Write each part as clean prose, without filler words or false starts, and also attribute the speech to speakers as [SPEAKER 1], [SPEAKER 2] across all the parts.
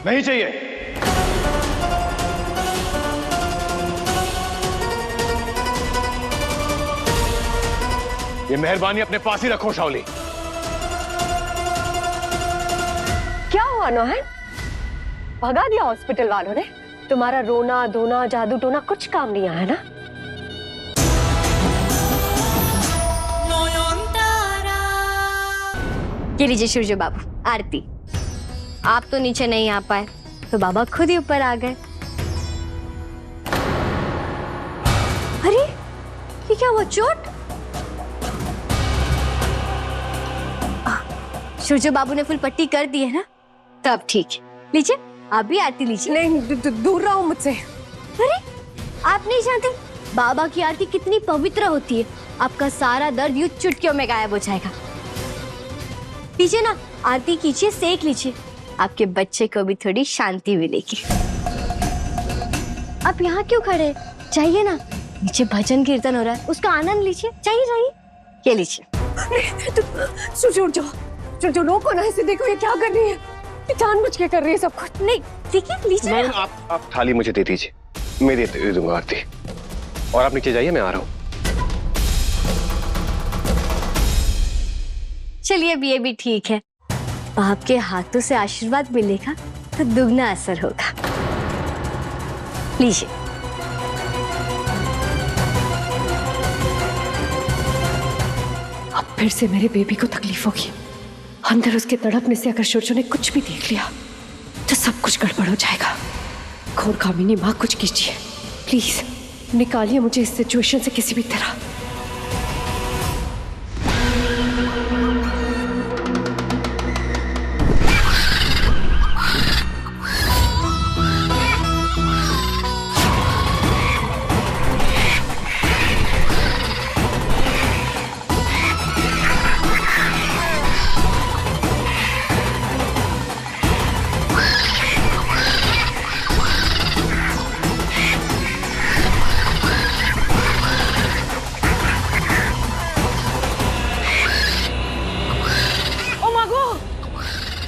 [SPEAKER 1] नहीं चाहिए। ये मेहरबानी अपने पास ही रखो शाओली।
[SPEAKER 2] क्या हुआ नौहन? भगा दिया हॉस्पिटल वालों ने? तुम्हारा रोना धोना जादू टोना कुछ काम नहीं आया ना?
[SPEAKER 3] ये लीजिए सूर्य बाबू आरती। आप तो नीचे नहीं आ पाए तो बाबा खुद ही ऊपर आ गए। अरे ये क्या हुआ? चोट? सूर्य बाबू ने फुल पट्टी कर दी है ना? तब ठीक है। लीजिए आप भी आरती लीजिए।
[SPEAKER 2] नहीं, दूर रहो मुझसे।
[SPEAKER 3] अरे आप नहीं जानते बाबा की आरती कितनी पवित्र होती है। आपका सारा दर्द यूं चुटकियों में गायब हो जाएगा। लीजिए ना, आरती कीजिए, सेक लीजिए, आपके बच्चे को भी थोड़ी शांति मिलेगी। आप यहाँ क्यों खड़े हैं? जाइए ना, नीचे भजन कीर्तन हो रहा है, उसका आनंद लीजिए। जाइए जाइए, ये लीजिए।
[SPEAKER 2] सूर्य उठ जाओ, जो रोको ना इसे। देखो ये क्या कर रही है, ये जानबूझ के कर रही है सब कुछ।
[SPEAKER 3] नहीं देखिए लीजिए।
[SPEAKER 1] आप थाली मुझे दे दीजिए, मैं दे दूंगा आरती। और आप नीचे जाइए, मैं आ रहा हूँ।
[SPEAKER 3] चलिए अब ये भी ठीक है। बाप के हाथों से आशीर्वाद मिलेगा तो दुगना असर होगा। लीजिए।
[SPEAKER 2] अब फिर से मेरे बेबी को तकलीफ होगी। अंदर उसके तड़पने से अगर शोरचो ने कुछ भी देख लिया तो सब कुछ गड़बड़ हो जाएगा। घोर कामिनी माँ, कुछ कीजिए प्लीज, निकालिए मुझे इस सिचुएशन से किसी भी तरह।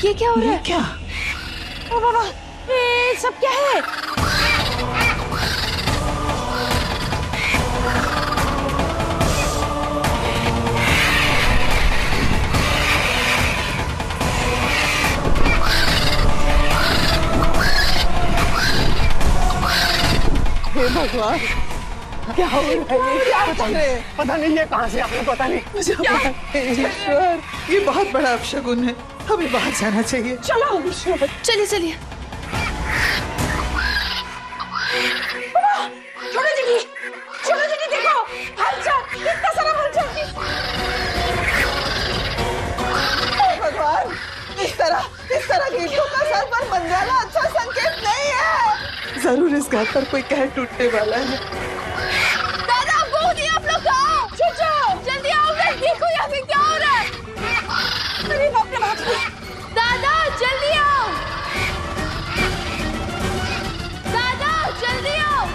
[SPEAKER 3] ये क्या हो रहा है?
[SPEAKER 4] क्या?
[SPEAKER 3] ओ बाबा, ये सब क्या है?
[SPEAKER 4] हे भगवान, क्या हो रहा है? क्या
[SPEAKER 1] पता नहीं ये कहाँ से आपको पता नहीं।
[SPEAKER 4] मुझे पता नहीं। ईश्वर, ये बहुत बड़ा अपशगुन है, हमें बाहर जाना चाहिए। चलो
[SPEAKER 3] चलिए चलिए।
[SPEAKER 2] चलो दीदी देखो, हलचल, कितना सारा हलचल।
[SPEAKER 4] भगवान, इस तरह गीतों का सर पर बन जाना अच्छा संकेत नहीं है। जरूर इस घर पर कोई कहर टूटने वाला है।
[SPEAKER 3] दादा बहुत ही आप लोग आओ, जल्दी आओ, मैं देखो यहाँ पे क्या हो रहा है। अरे बाप रे बाप, दादा जल्दी आओ, दादा जल्दी आओ।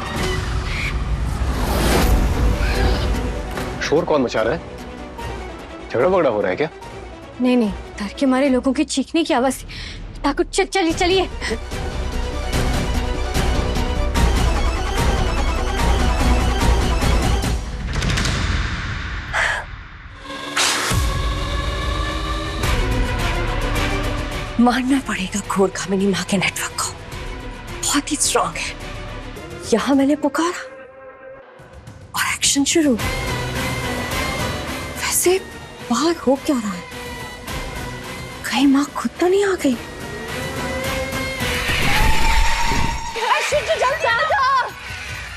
[SPEAKER 1] शोर कौन मचा रहा है? झगड़ा वगड़ा हो रहा है क्या?
[SPEAKER 3] नहीं नहीं, डर के मारे लोगों की चीखने की आवाज थी। ठाकुर चलिए चलिए।
[SPEAKER 2] मानना पड़ेगा घोर कामिनी माँ के नेटवर्क को, बहुत ही स्ट्रांग है। यहां मैंने पुकारा और एक्शन शुरू। वैसे बाहर हो क्या रहा है? कहीं माँ खुद तो नहीं आ गई?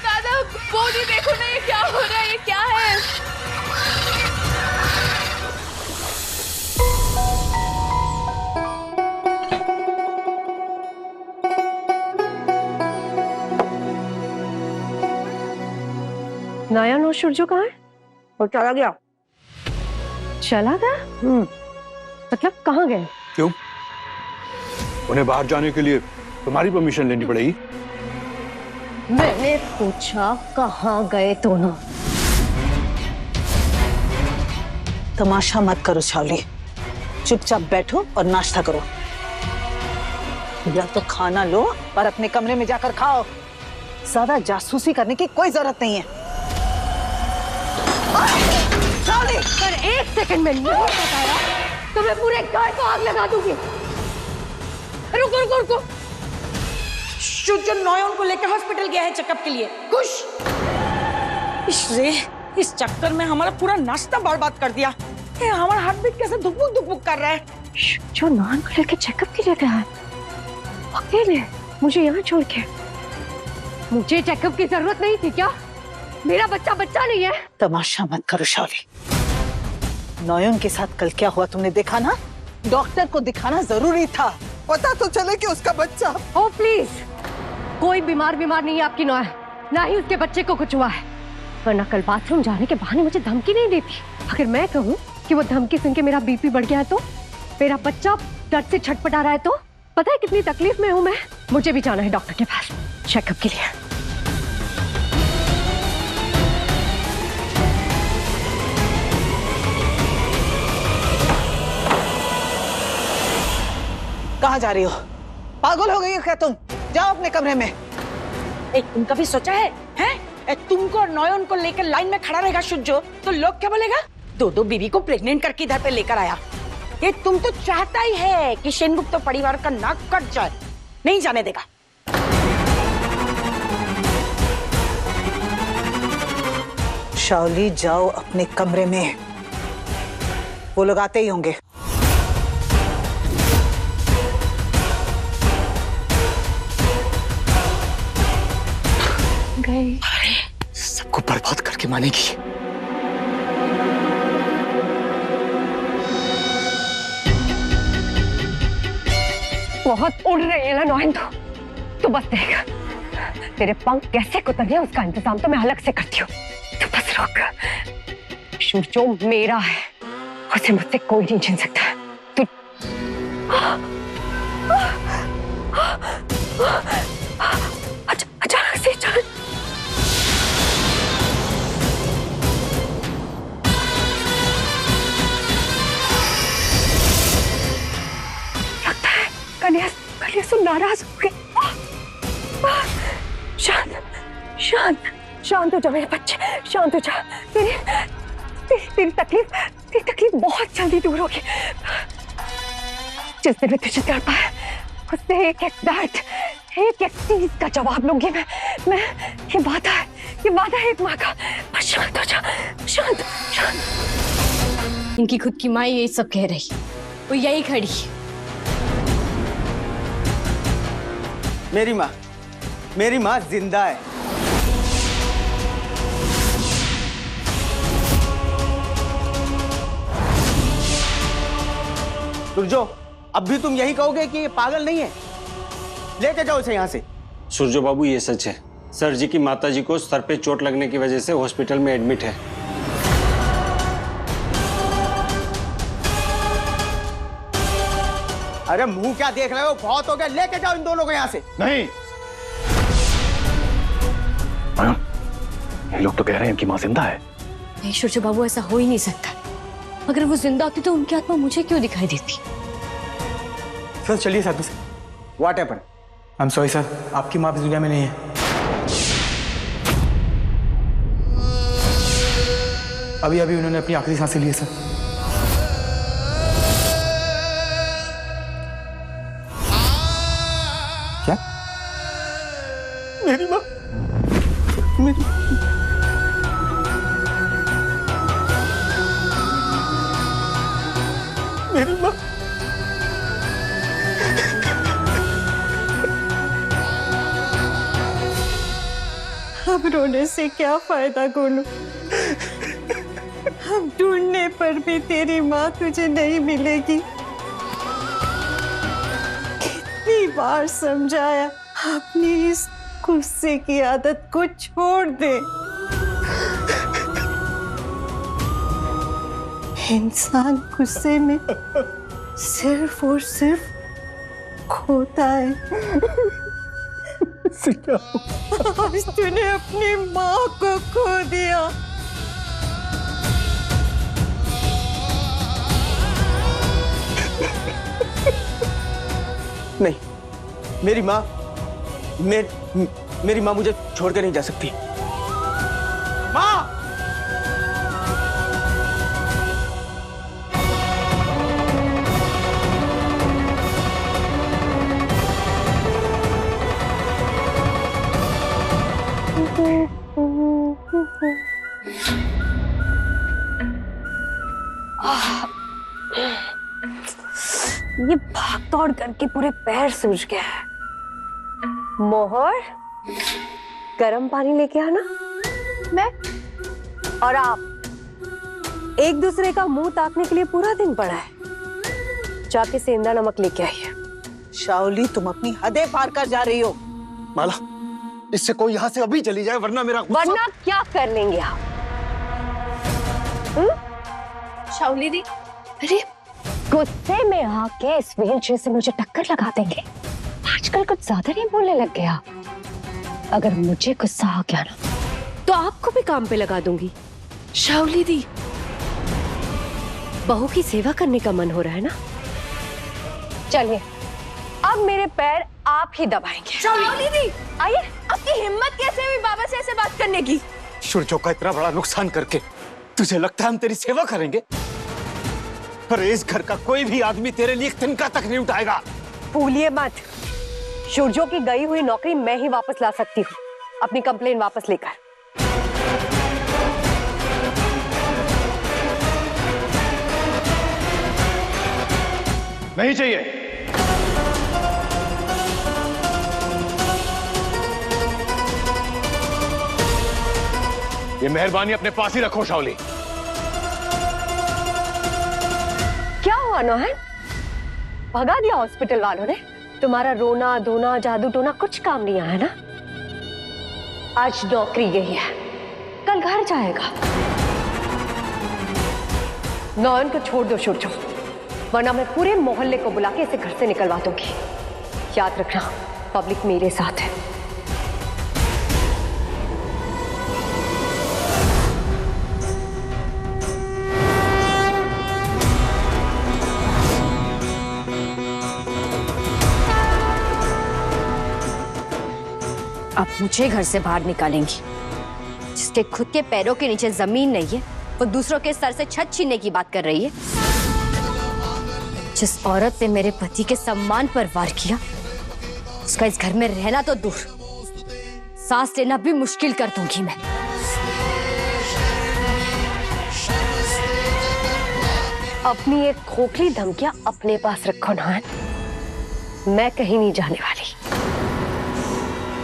[SPEAKER 3] दादा बोली देखो ना, ये क्या हो रहा है, ये क्या है?
[SPEAKER 2] नया सूर्य कहाँ है?
[SPEAKER 4] वो चला गया।
[SPEAKER 2] चला गया? मतलब कहाँ गए?
[SPEAKER 5] क्यों? उन्हें बाहर जाने के लिए तुम्हारी परमिशन लेनी पड़ेगी।
[SPEAKER 2] मैंने पूछा कहाँ गए दोनों?
[SPEAKER 4] तमाशा मत करो शावली, चुपचाप बैठो और नाश्ता करो। या तो खाना लो और अपने कमरे में जाकर खाओ। ज्यादा जासूसी करने की कोई जरूरत नहीं है।
[SPEAKER 2] पर एक सेकंड में नहीं बताया तो मैं पूरे घर को आग लगा दूंगी। रुको रुको रुको।
[SPEAKER 6] जो नॉयन को लेकर हॉस्पिटल गया है चेकअप के लिए। खुश इस चक्कर में हमारा पूरा नाश्ता बर्बाद कर दिया। हमारा हार्ट बीट कैसे धुक धुक कर रहा है।
[SPEAKER 2] जो नॉन को लेकर चेकअप के लिए गया है अकेले, मुझे यहाँ छोड़ के। मुझे चेकअप की जरूरत नहीं थी क्या? मेरा बच्चा नहीं है।
[SPEAKER 4] तमाशा मत करो शाली। नॉयन के साथ कल क्या हुआ तुमने देखा ना? डॉक्टर को दिखाना जरूरी था।
[SPEAKER 7] पता तो चले कि उसका बच्चा।
[SPEAKER 2] ओ प्लीज, कोई बीमार नहीं है आपकी नॉयन, ना ही उसके बच्चे को कुछ हुआ है। वरना कल बाथरूम जाने के बहाने मुझे धमकी नहीं देती। अगर मैं कहूँ कि वो धमकी सुन के मेरा बीपी बढ़ गया है तो, मेरा बच्चा दर्द से छटपटा रहा है तो, पता है कितनी तकलीफ में हूँ मैं। मुझे भी जाना है डॉक्टर के पास चेकअप के लिए।
[SPEAKER 4] कहाँ जा रही हो? पागल हो गई हो क्या तुम? जाओ अपने कमरे में।
[SPEAKER 6] तुम कभी सोचा है तुमको और नॉयन को लेकर लाइन में खड़ा रहेगा शुज्जो तो लोग क्या बोलेगा? दो बीवी को प्रेग्नेंट करके इधर पे लेकर आया। ये तुम तो चाहता ही है कि सेनगुप्त परिवार का नाक कट जाए। नहीं जाने देगा।
[SPEAKER 4] शाओली जाओ अपने कमरे में, वो लोग आते ही होंगे।
[SPEAKER 1] सबको बर्बाद करके मानेगी।
[SPEAKER 2] बहुत उड़ रही है ना नॉयन तो बस देख, तेरे पंख कैसे कुतरने हैं उसका इंतजाम तो मैं अलग से करती हूँ। तो बस रुक। शुर्जो मेरा है, उसे मुझसे कोई नहीं छीन सकता। तू अचानक से लगता है कन्या नाराज हो गई। शांत हो जा मेरे बच्चे, शांत हो जा। तेरी तकलीफ बहुत जल्दी दूर होगी। जिस दिन मैं तुझे तड़ पाया उससे एक चीज का जवाब लूंगी मैं। ये वादा है एक माँ का। बस शांत हो जा, शांत।
[SPEAKER 3] इनकी खुद की माँ यही सब कह रही, वो यही खड़ी।
[SPEAKER 7] मेरी माँ जिंदा है। सुरजो, अब भी तुम यही कहोगे कि ये पागल नहीं है? लेके जाओ इसे यहाँ से।
[SPEAKER 8] सुरजो बाबू, ये सच है। सर जी की माताजी को सर पे चोट लगने की वजह से हॉस्पिटल में एडमिट है।
[SPEAKER 7] अरे मुंह क्या देख रहे हो? बहुत हो गया, लेके जाओ इन दोनों को यहाँ से।
[SPEAKER 5] नहीं,
[SPEAKER 1] ये लोग तो कह रहे हैं इनकी माँ जिंदा है।
[SPEAKER 3] नहीं शुर्जो बाबू, ऐसा हो ही नहीं सकता। अगर वो जिंदा होती तो उनकी आत्मा मुझे क्यों दिखाई देती?
[SPEAKER 7] सर चलिए साथ में से। What happened?
[SPEAKER 9] I am sorry sir, आपकी माँ भी दुनिया में नहीं है। अभी उन्होंने अपनी आखिरी सांसें ली है सर। क्या?
[SPEAKER 7] मेरी माँ, मेरी माँ।
[SPEAKER 4] अब रोने से क्या फायदा गोलू? अब ढूंढने पर भी तेरी माँ तुझे नहीं मिलेगी। कितनी बार समझाया, अपनी इस गुस्से की आदत को छोड़ दे। इंसान गुस्से में सिर्फ और सिर्फ खोता है। आज तूने अपनी माँ को खो दिया।
[SPEAKER 7] नहीं, मेरी माँ मेरी माँ मुझे छोड़कर नहीं जा सकती। माँ!
[SPEAKER 2] ये भाग दौड़ करके पूरे पैर सूज गया है। मोहर, गर्म पानी लेके आना। मैं और आप एक दूसरे का मुंह ताकने के लिए पूरा दिन पड़ा है। जाके सेंधा नमक लेके आइए।
[SPEAKER 4] शाओली, तुम अपनी हदें पार कर जा रही हो।
[SPEAKER 5] माला, इससे कोई यहाँ से अभी चली जाए वरना मेरा
[SPEAKER 2] वरना क्या कर लेंगे आप?
[SPEAKER 3] शाओली दी,
[SPEAKER 2] अरे गुस्से में आके इस व्हीलचेयर से मुझे टक्कर लगा देंगे। आजकल कुछ ज्यादा नहीं बोलने लग गया। अगर मुझे गुस्सा आ गया ना तो आपको भी काम पे लगा दूंगी। शाओली दी, बहू की सेवा करने का मन हो रहा है ना? चलिए, अब मेरे पैर आप ही दबाएंगे।
[SPEAKER 3] शाओली दी,
[SPEAKER 2] आइए।
[SPEAKER 3] आपकी हिम्मत कैसे हुई बाबा से ऐसे बात करने की?
[SPEAKER 5] सूरजों का इतना बड़ा नुकसान करके तुझे लगता है हम तेरी सेवा करेंगे? पर इस घर का कोई भी आदमी तेरे लिए एक तिनका तक नहीं उठाएगा।
[SPEAKER 2] भूलिए मत, सूरजों की गई हुई नौकरी मैं ही वापस ला सकती हूँ, अपनी कंप्लेन वापस लेकर।
[SPEAKER 5] नहीं चाहिए। ये मेहरबानी अपने पास ही रखो शाओली।
[SPEAKER 2] क्या हुआ नौहन? भगा दिया हॉस्पिटल वालों ने? तुम्हारा रोना धोना जादू टोना कुछ काम नहीं आया ना? आज नौकरी गई है, कल घर जाएगा। नौहन को छोड़ दो सूरजो, वरना मैं पूरे मोहल्ले को बुला के इसे घर से निकलवा दूंगी। याद रखना, पब्लिक मेरे साथ है।
[SPEAKER 3] आप मुझे घर से बाहर निकालेंगी? जिसके खुद के पैरों के नीचे जमीन नहीं है, वो दूसरों के सर से छत छीनने की बात कर रही है। जिस औरत ने मेरे पति के सम्मान पर वार किया, उसका इस घर में रहना तो दूर, सांस लेना भी मुश्किल कर दूंगी मैं।
[SPEAKER 2] अपनी एक खोखली धमकियां अपने पास रखो ना, मैं कहीं नहीं जाने वाली।